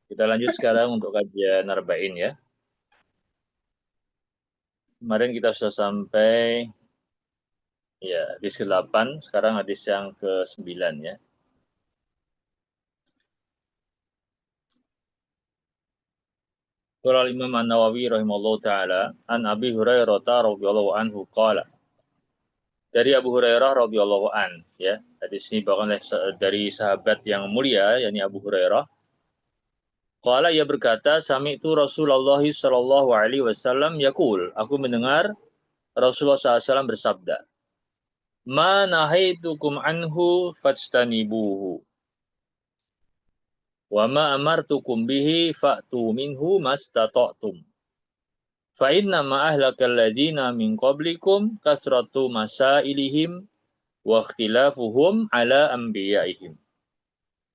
Kita lanjut sekarang untuk kajian Arba'in ya. Kemarin kita sudah sampai ya hadis ke-8, sekarang hadis yang ke-9 ya. Qala Imam An-Nawawi rahimahullahu taala an Abi Hurairah radhiyallahu anhu qala. Dari Abu Hurairah radhiyallahu an ya. Hadis ini bahkan dari sahabat yang mulia yakni Abu Hurairah. Qala ia berkata, sami'tu Rasulullah sallallahu alaihi wasallam yaqul, aku mendengar Rasulullah SAW bersabda, ma nahaitukum anhu fajtanibuhu wa ma amartukum bihi fa'tu minhu mastata'tum fa inna ma ahlakal ladina min qablikum kasratu masailihim wa ikhtilafuhum ala anbiya'ihim.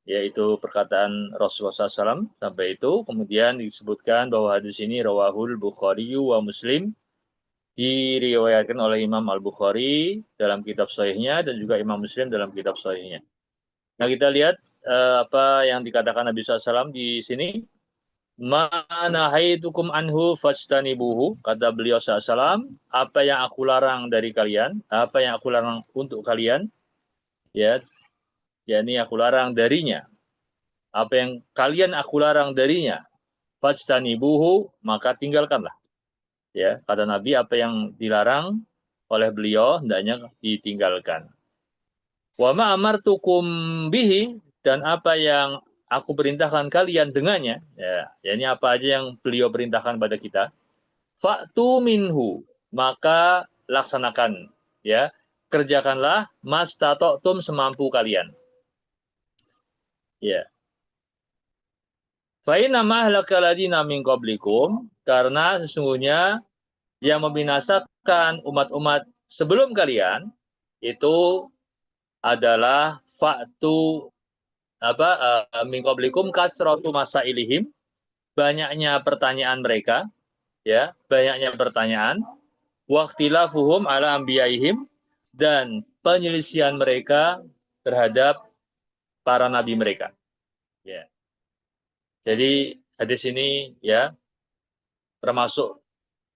Yaitu perkataan Rasulullah SAW sampai itu. Kemudian disebutkan bahwa hadis ini rawahul Bukhari wa Muslim, diriwayatkan oleh Imam Al-Bukhari dalam kitab sahihnya dan juga Imam Muslim dalam kitab sahihnya. Nah, kita lihat apa yang dikatakan Nabi SAW di sini. Ma nahaitukum anhu fajtanibuhu, kata beliau SAW, apa yang aku larang dari kalian, apa yang aku larang untuk kalian, ya, yakni aku larang darinya. Apa yang kalian aku larang darinya, fajtanibuhu, maka tinggalkanlah. Ya, kata Nabi, apa yang dilarang oleh beliau hendaknya ditinggalkan. Wa ma amartukum bihi, dan apa yang aku perintahkan kalian dengannya, ya, yakni apa aja yang beliau perintahkan pada kita, fa'tu minhu, maka laksanakan, ya, kerjakanlah mastata'tum, semampu kalian. Ya. Fa inna ma ahlakal ladina min qablikum, karena sesungguhnya yang membinasakan umat-umat sebelum kalian itu adalah fa'tu min qablikum kasratu masailihim, banyaknya pertanyaan mereka, ya, banyaknya pertanyaan, waqtilafuhum ala anbiyaihim, dan penyelisihan mereka terhadap para nabi mereka. Ya. Jadi hadis ini ya termasuk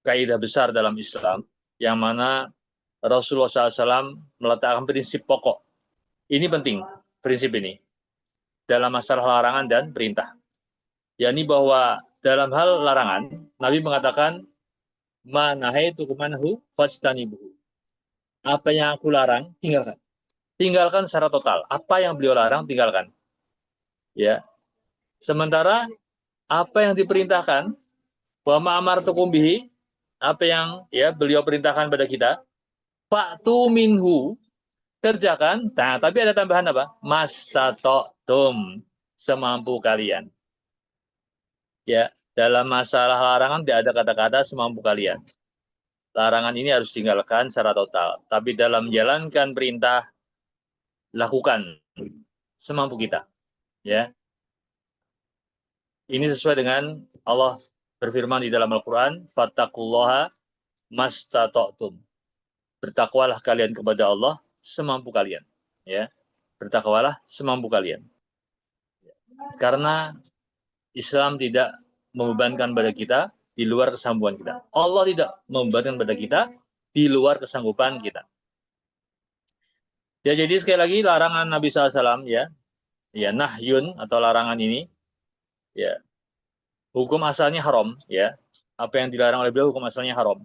kaidah besar dalam Islam yang mana Rasulullah SAW meletakkan prinsip pokok. Ini penting, prinsip ini dalam masalah larangan dan perintah. Yakni bahwa dalam hal larangan, Nabi mengatakan, ma nahaitukum anhu fajtanibuhu. Apa yang aku larang, tinggalkan. Tinggalkan secara total. Apa yang beliau larang, tinggalkan. Ya. Sementara apa yang diperintahkan, wa ma amartukum bihi, apa yang ya beliau perintahkan pada kita, fa'tu minhu, kerjakan. Nah, tapi ada tambahan apa? Mastata'tum, semampu kalian. Ya, dalam masalah larangan tidak ada kata-kata semampu kalian. Larangan ini harus tinggalkan secara total. Tapi dalam menjalankan perintah, lakukan semampu kita. Ya, ini sesuai dengan Allah berfirman di dalam Al-Quran, fattaqullaha mastata'tum. Bertakwalah kalian kepada Allah semampu kalian. Ya, bertakwalah semampu kalian. Karena Islam tidak membebankan pada kita di luar kesanggupan kita. Allah tidak membebankan pada kita di luar kesanggupan kita. Ya, jadi sekali lagi larangan Nabi SAW ya, ya nahyun atau larangan ini, ya hukum asalnya haram, ya. Apa yang dilarang oleh beliau hukum asalnya haram.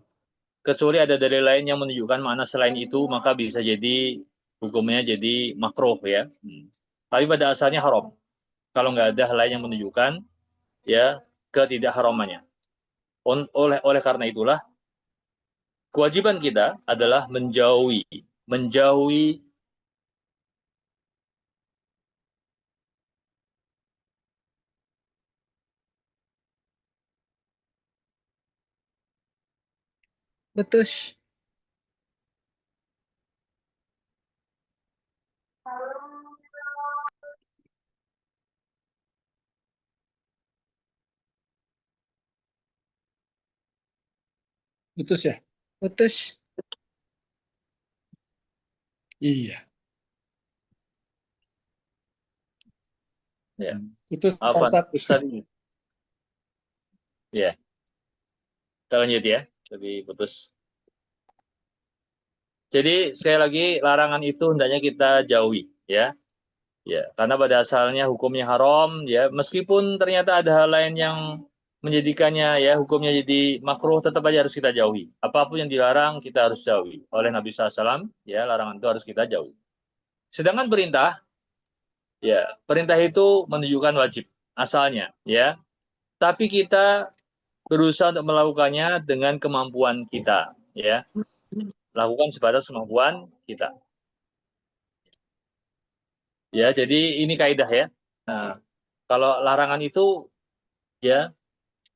Kecuali ada dalil lain yang menunjukkan mana selain itu, maka bisa jadi hukumnya jadi makruh ya. Tapi pada asalnya haram. Kalau nggak ada hal lain yang menunjukkan ya ketidakharamannya. Oleh karena itulah kewajiban kita adalah menjauhi Betul. Putus ya? Putus. Iya. ya. Putus Apa Ustaz. Ustaz ini? Ya, kita lanjut ya. Lebih putus. Jadi sekali lagi larangan itu hendaknya kita jauhi, ya. Ya, karena pada asalnya hukumnya haram, ya. Meskipun ternyata ada hal lain yang menjadikannya ya hukumnya jadi makruh, tetap aja harus kita jauhi. Apapun yang dilarang kita harus jauhi. Oleh Nabi SAW, ya larangan itu harus kita jauhi. Sedangkan perintah, ya perintah itu menunjukkan wajib asalnya, ya. Tapi kita berusaha untuk melakukannya dengan kemampuan kita, ya. Lakukan sebatas kemampuan kita. Ya, jadi ini kaidah ya. Nah, kalau larangan itu ya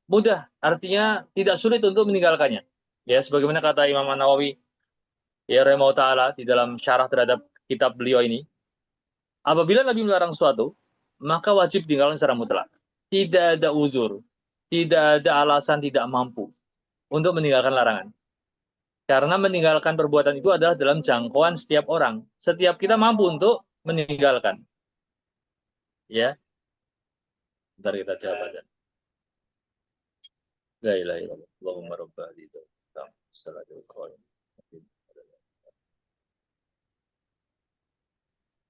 mudah, artinya tidak sulit untuk meninggalkannya. Ya, sebagaimana kata Imam Nawawi ya rahimahullah taala di dalam syarah terhadap kitab beliau ini, apabila Nabi melarang sesuatu, maka wajib tinggalkan secara mutlak. Tidak ada uzur, tidak ada alasan tidak mampu untuk meninggalkan larangan. Karena meninggalkan perbuatan itu adalah dalam jangkauan setiap orang. Setiap kita mampu untuk meninggalkan. Ya, ntar kita jawab aja. La ilaha illallah. Allahumma rabba hadhihi salatul qaim.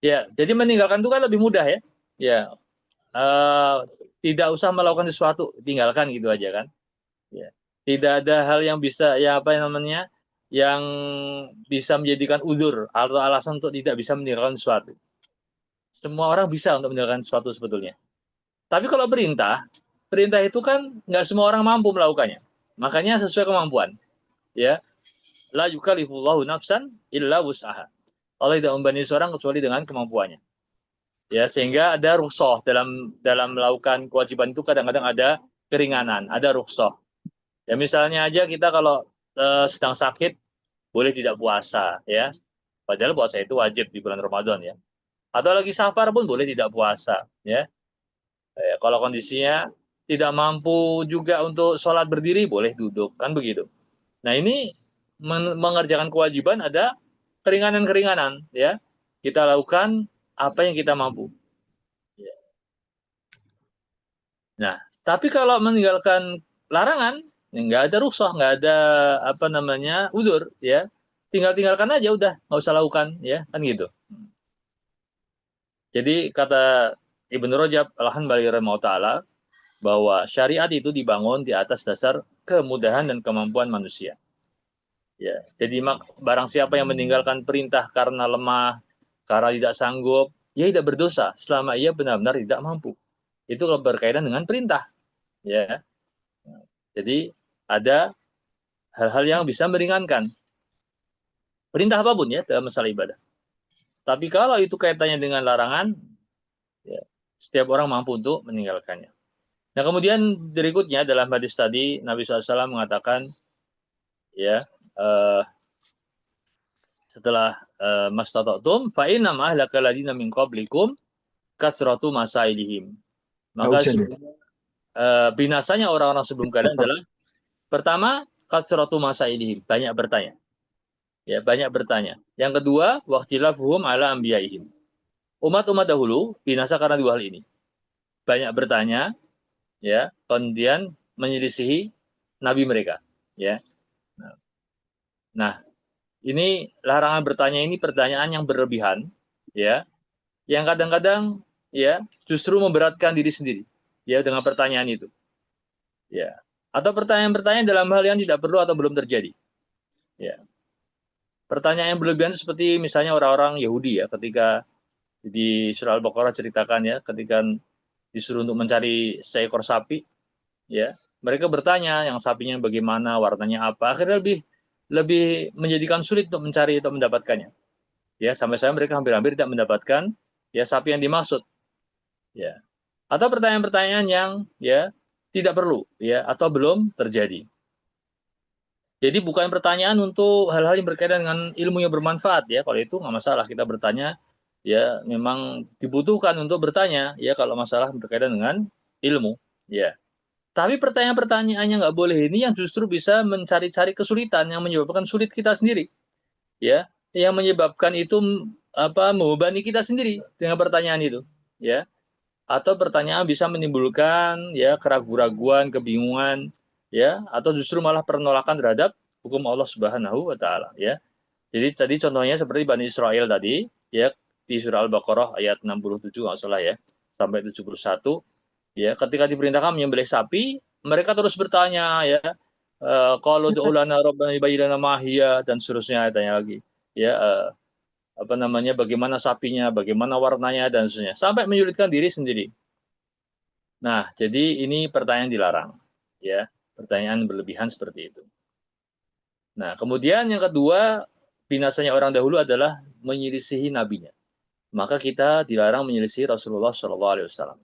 Ya, jadi meninggalkan itu kan lebih mudah ya. Ya, uh, tidak usah melakukan sesuatu, tinggalkan gitu aja kan. Ya. Tidak ada hal yang bisa ya apa namanya yang bisa menjadikan udzur atau alasan untuk tidak bisa meninggalkan sesuatu. Semua orang bisa untuk meninggalkan sesuatu sebetulnya. Tapi kalau perintah, perintah itu kan nggak semua orang mampu melakukannya. Makanya sesuai kemampuan. Ya, la yukallifullahu nafsan illa wus'aha. Allah tidak membebani seorang kecuali dengan kemampuannya. Ya, sehingga ada rukhsah dalam melakukan kewajiban itu kadang-kadang ada keringanan, ada rukhsah. Ya misalnya aja kita kalau sedang sakit boleh tidak puasa ya. Padahal puasa itu wajib di bulan Ramadan ya. Atau lagi safar pun boleh tidak puasa ya. Kalau kondisinya tidak mampu juga untuk sholat berdiri boleh duduk kan begitu. Nah ini mengerjakan kewajiban ada keringanan-keringanan ya. Kita lakukan apa yang kita mampu. Ya. Nah, tapi kalau meninggalkan larangan, nggak ada rukhsah, nggak ada apa namanya udzur, ya. Tinggalkan aja udah, nggak usah lakukan, ya kan gitu. Jadi kata Ibnu Rajab Al-Hanbali rahimahullah bahwa syariat itu dibangun di atas dasar kemudahan dan kemampuan manusia. Ya, jadi barang siapa yang meninggalkan perintah karena lemah, karena tidak sanggup, ya tidak berdosa selama ia benar-benar tidak mampu. Itu berkaitan dengan perintah, ya. Jadi ada hal-hal yang bisa meringankan perintah apapun ya dalam masalah ibadah. Tapi kalau itu kaitannya dengan larangan, ya, setiap orang mampu untuk meninggalkannya. Nah kemudian berikutnya dalam hadis tadi Nabi SAW mengatakan, ya setelah mastata'tum fa inna ahlaka ladina min qablikum katsratu masailihim. Maka binasanya orang-orang sebelum kalian adalah pertama katsratu masailihim, banyak bertanya. Ya, banyak bertanya. Yang kedua, waqtilafuhum ala anbiya'ihim. Umat-umat dahulu binasa karena dua hal ini. Banyak bertanya, ya, kemudian menyelisihi nabi mereka, ya. Nah, ini larangan bertanya ini pertanyaan yang berlebihan, ya, yang kadang-kadang ya justru memberatkan diri sendiri, ya, dengan pertanyaan itu, ya. Atau pertanyaan-pertanyaan dalam hal yang tidak perlu atau belum terjadi, ya. Pertanyaan yang berlebihan itu seperti misalnya orang-orang Yahudi ya ketika di surah Al-Baqarah ceritakan ya ketika disuruh untuk mencari seekor sapi ya mereka bertanya yang sapinya bagaimana warnanya apa akhirnya lebih lebih menjadikan sulit untuk mencari atau mendapatkannya ya sampai-sampai mereka hampir-hampir tidak mendapatkan ya sapi yang dimaksud ya atau pertanyaan-pertanyaan yang ya tidak perlu ya atau belum terjadi. Jadi bukan pertanyaan untuk hal-hal yang berkaitan dengan ilmu yang bermanfaat ya. Kalau itu nggak masalah kita bertanya ya memang dibutuhkan untuk bertanya ya kalau masalah berkaitan dengan ilmu ya. Tapi pertanyaan-pertanyaan yang nggak boleh ini yang justru bisa mencari-cari kesulitan yang menyebabkan sulit kita sendiri ya. Yang menyebabkan itu apa membebani kita sendiri dengan pertanyaan itu ya. atau pertanyaan bisa menimbulkan ya keraguan-raguan, kebingungan, ya, atau justru malah penolakan terhadap hukum Allah Subhanahu wa taala, ya. Jadi tadi contohnya seperti Bani Israel tadi, ya, di surah Al-Baqarah ayat 67 nggak salah ya, sampai 71, ya, ketika diperintahkan menyembelih sapi, mereka terus bertanya, ya, qalu ud'u lana rabbana yubayyin lana ma hiya, dan seterusnya tanya lagi. Ya, apa namanya, bagaimana sapinya, bagaimana warnanya dan seterusnya, sampai menyulitkan diri sendiri. Nah, jadi ini pertanyaan dilarang, ya, pertanyaan berlebihan seperti itu. Nah, kemudian yang kedua, binasanya orang dahulu adalah menyelisihi nabinya. Maka kita dilarang menyelisihi Rasulullah SAW.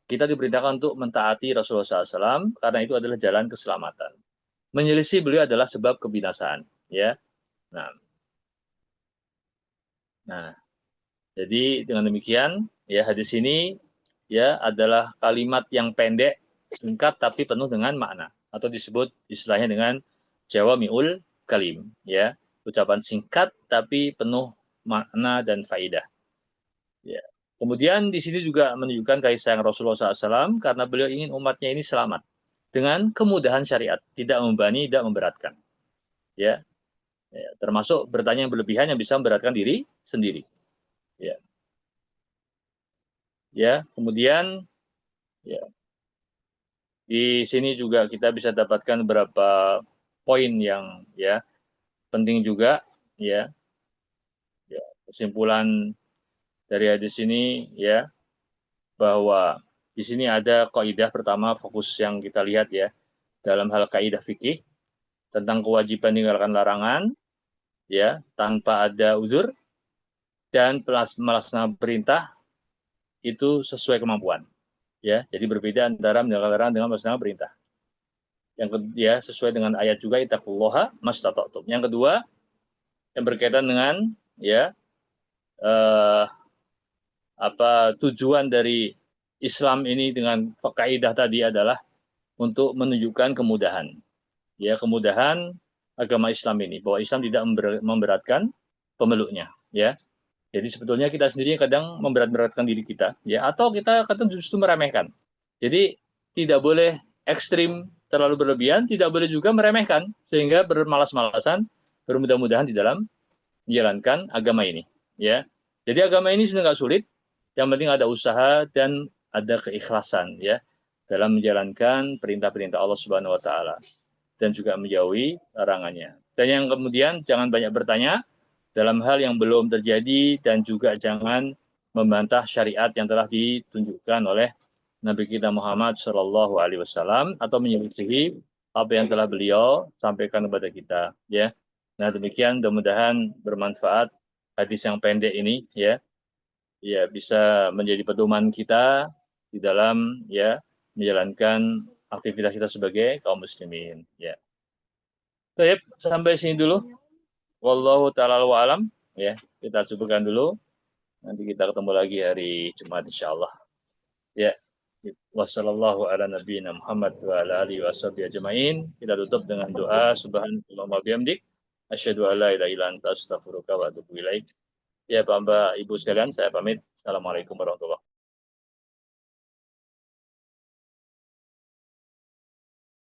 Kita diperintahkan untuk mentaati Rasulullah SAW karena itu adalah jalan keselamatan. Menyelisih beliau adalah sebab kebinasaan, ya. Nah, nah, jadi dengan demikian, ya, hadis ini ya adalah kalimat yang pendek, singkat tapi penuh dengan makna, atau disebut istilahnya dengan jawami'ul kalim, ya, ucapan singkat tapi penuh makna dan faidah, ya. Kemudian di sini juga menunjukkan kasih sayang Rasulullah SAW karena beliau ingin umatnya ini selamat dengan kemudahan syariat, tidak membebani, tidak memberatkan, ya. Ya, termasuk bertanya yang berlebihan yang bisa memberatkan diri sendiri, ya. Ya, kemudian, ya, di sini juga kita bisa dapatkan beberapa poin yang ya penting juga, ya. Ya, kesimpulan dari hadis ini, ya, bahwa di sini ada kaidah pertama, fokus yang kita lihat, ya, dalam hal kaidah fikih tentang kewajiban meninggalkan larangan, ya, tanpa ada uzur, dan melaksanakan perintah itu sesuai kemampuan, ya. Jadi berbeda antara meninggalkan larangan dengan melaksanakan perintah. Yang ya, sesuai dengan ayat juga, ittaqullaha mastata'tum. Yang kedua, yang berkaitan dengan ya tujuan dari Islam ini dengan kaidah tadi adalah untuk menunjukkan kemudahan. Ya, kemudahan agama Islam ini, bahwa Islam tidak memberatkan pemeluknya, ya. Jadi sebetulnya kita sendiri kadang memberatkan diri kita, ya, atau kita kadang justru meremehkan. Jadi tidak boleh ekstrim terlalu berlebihan, tidak boleh juga meremehkan sehingga bermalas-malasan, bermudah-mudahan di dalam menjalankan agama ini, ya. Jadi agama ini sebenarnya nggak sulit, yang penting ada usaha dan ada keikhlasan, ya, dalam menjalankan perintah-perintah Allah Subhanahu wa taala dan juga menjauhi larangannya. Dan yang kemudian jangan banyak bertanya dalam hal yang belum terjadi dan juga jangan membantah syariat yang telah ditunjukkan oleh Nabi kita Muhammad Shallallahu Alaihi Wasallam atau menyelisihi apa yang telah beliau sampaikan kepada kita, ya. Nah, demikian, mudah-mudahan bermanfaat hadis yang pendek ini, ya, ya, bisa menjadi pedoman kita di dalam ya menjalankan aktivitas kita sebagai kaum muslimin, ya. Baik, sampai sini dulu. Wallahu taala alam, ya. Kita cukupkan dulu. Nanti kita ketemu lagi hari Jumat insyaallah. Ya. Wassallallahu ala nabiyina Muhammad wa ala alihi washabihi ajmain. Kita tutup dengan doa subhanallah bihamdik asyhadu an la ilaha illa anta astaghfiruka wa atubu ilaik. Ya, Bapak Ibu sekalian, saya pamit. Assalamualaikum warahmatullahi wabarakatuh.